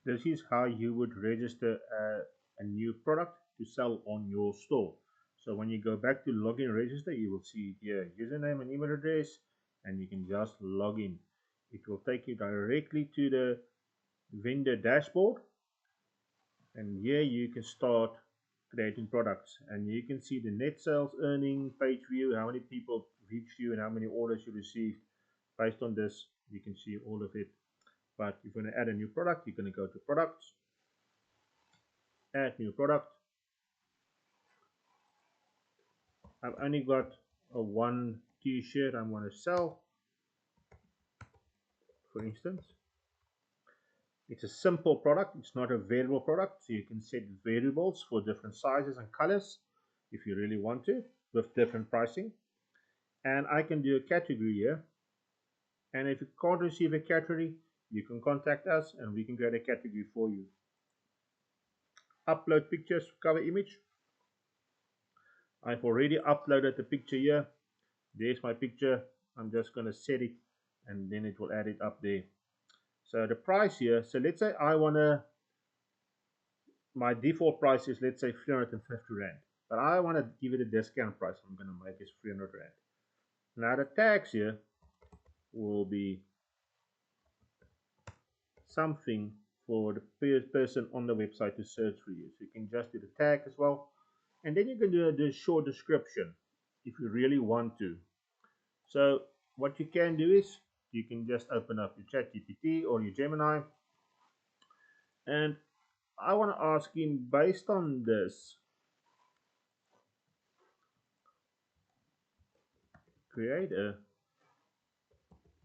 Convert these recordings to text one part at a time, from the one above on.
This is how you would register a new product to sell on your store. So when you go back to login register, you will see here username and email address, and you can just log in. It will take you directly to the vendor dashboard, and here you can start creating products, and you can see the net sales, earning, page view, how many people reached you and how many orders you received. Based on this, you can see all of it. But if you want to add a new product, you're going to go to products, add new product. I've only got a one t-shirt I'm going to sell, for instance. It's a simple product, it's not a variable product, so you can set variables for different sizes and colors if you really want to, with different pricing. And I can do a category here, and if you can't receive a category, you can contact us and we can create a category for you. Upload pictures, cover image. I've already uploaded the picture here. There's my picture. I'm just going to set it and then it will add it up there. So the price here, so let's say I want to, my default price is, let's say, 350 Rand. But I want to give it a discount price. I'm going to make it 300 Rand. Now the tags here will be something for the person on the website to search for you. So you can just do the tag as well. And then you can do a short description if you really want to. So what you can do is you can just open up your ChatGPT or your Gemini, and I want to ask him, based on this, create a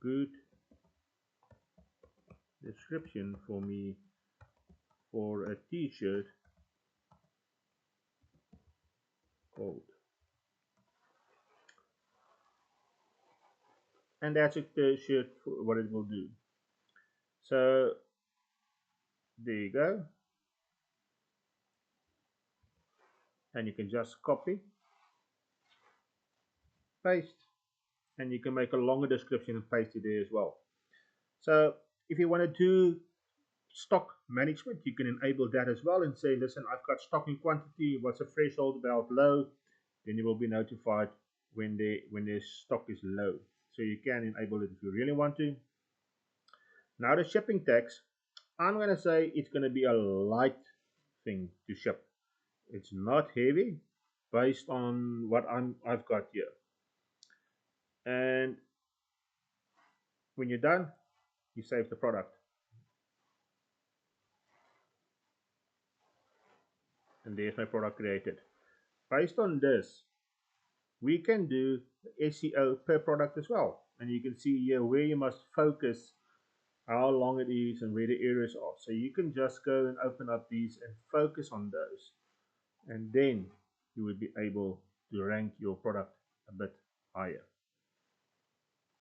good description for me for a t-shirt called, and that's the shirt for what it will do. So there you go, and you can just copy, paste, and you can make a longer description and paste it there as well. So if you want to do stock management, you can enable that as well and say, listen, I've got stock in quantity, what's the threshold about low, then you will be notified when their stock is low. So you can enable it if you really want to. Now the shipping tax, I'm going to say it's going to be a light thing to ship. It's not heavy based on what I've got here. And when you're done, you save the product. And there's my product created. Based on this, we can do SEO per product as well. And you can see here where you must focus, how long it is, and where the areas are. So you can just go and open up these and focus on those. And then you would be able to rank your product a bit higher.